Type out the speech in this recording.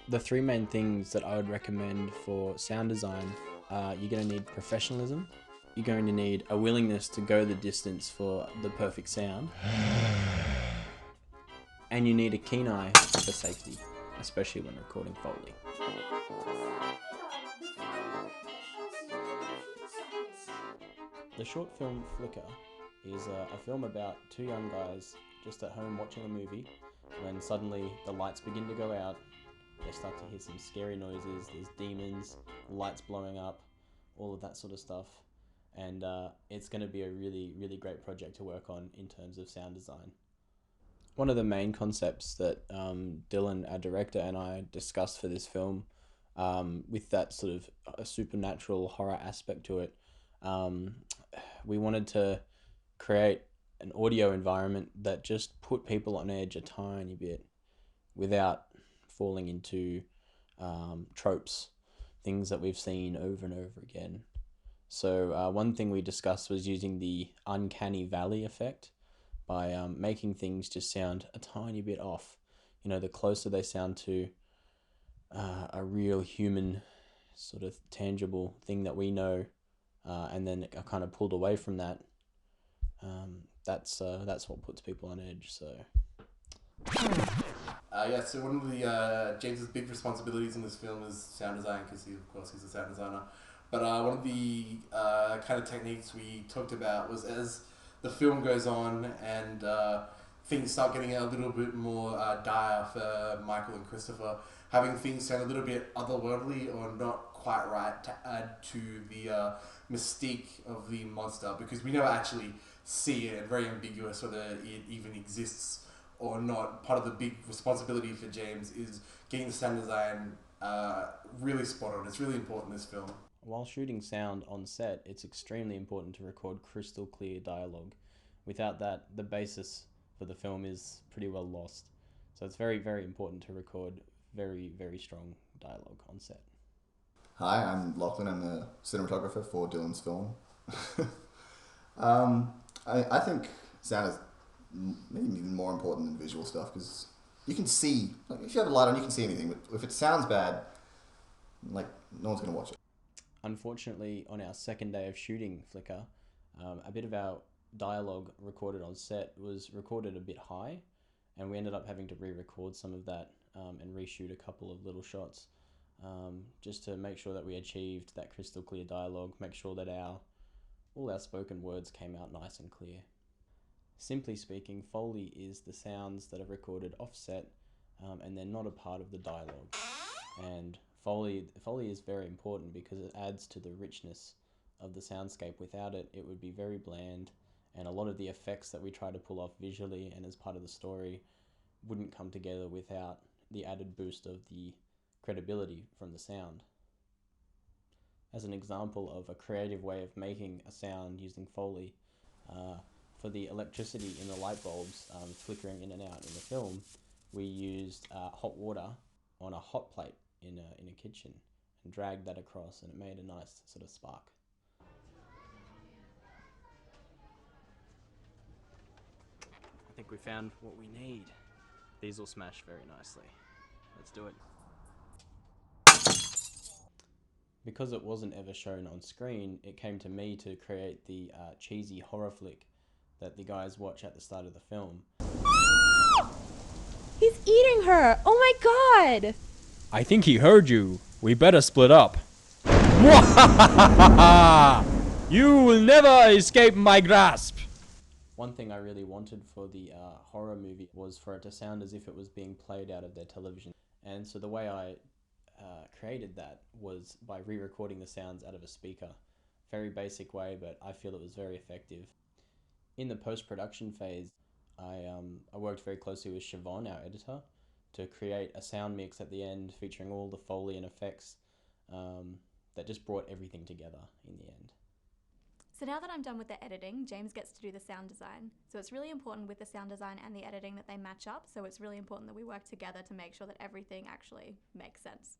The three main things that I would recommend for sound design are you're going to need professionalism, you're going to need a willingness to go the distance for the perfect sound, and you need a keen eye for safety, especially when recording Foley. The short film Flicker is a film about two young guys just at home watching a movie when suddenly the lights begin to go out. They start to hear some scary noises, there's demons, lights blowing up, all of that sort of stuff. And it's going to be a really, really great project to work on in terms of sound design. One of the main concepts that Dylan, our director, and I discussed for this film, with that sort of a supernatural horror aspect to it, we wanted to create an audio environment that just put people on edge a tiny bit without falling into tropes, things that we've seen over and over again. So one thing we discussed was using the uncanny valley effect by making things just sound a tiny bit off. You know, the closer they sound to a real human sort of tangible thing that we know, and then it kind of pulled away from that. That's what puts people on edge. So. So one of the James's big responsibilities in this film is sound design, because he's a sound designer. But one of the kind of techniques we talked about was, as the film goes on and things start getting a little bit more dire for Michael and Christopher, having things sound a little bit otherworldly or not quite right to add to the mystique of the monster, because we never actually see it, and very ambiguous whether it even exists or not. Part of the big responsibility for James is getting the sound design really spot on. It's really important in this film. While shooting sound on set, it's extremely important to record crystal clear dialogue. Without that, the basis for the film is pretty well lost. So it's very, very important to record very, very strong dialogue on set. Hi, I'm Lachlan. I'm the cinematographer for Dylan's film. I think sound is maybe even more important than visual stuff, because you can see, like, if you have a light on, you can see anything, but if it sounds bad, like, no one's going to watch it. Unfortunately, on our second day of shooting Flicker, a bit of our dialogue recorded on set was recorded a bit high, and we ended up having to re-record some of that and reshoot a couple of little shots, just to make sure that we achieved that crystal clear dialogue, make sure that all our spoken words came out nice and clear. Simply speaking, Foley is the sounds that are recorded offset, and they're not a part of the dialogue. And Foley is very important because it adds to the richness of the soundscape. Without it, it would be very bland, and a lot of the effects that we try to pull off visually and as part of the story wouldn't come together without the added boost of the credibility from the sound. As an example of a creative way of making a sound using Foley, for the electricity in the light bulbs flickering in and out in the film, we used hot water on a hot plate in a kitchen and dragged that across, and it made a nice sort of spark. I think we found what we need. These will smash very nicely. Let's do it. Because it wasn't ever shown on screen, it came to me to create the cheesy horror flick that the guys watch at the start of the film. He's eating her! Oh my god! I think he heard you. We better split up. You will never escape my grasp. One thing I really wanted for the horror movie was for it to sound as if it was being played out of their television. And so the way I created that was by re-recording the sounds out of a speaker. Very basic way, but I feel it was very effective. In the post-production phase, I worked very closely with Siobhan, our editor, to create a sound mix at the end featuring all the Foley and effects that just brought everything together in the end. So now that I'm done with the editing, James gets to do the sound design. So it's really important with the sound design and the editing that they match up. So it's really important that we work together to make sure that everything actually makes sense.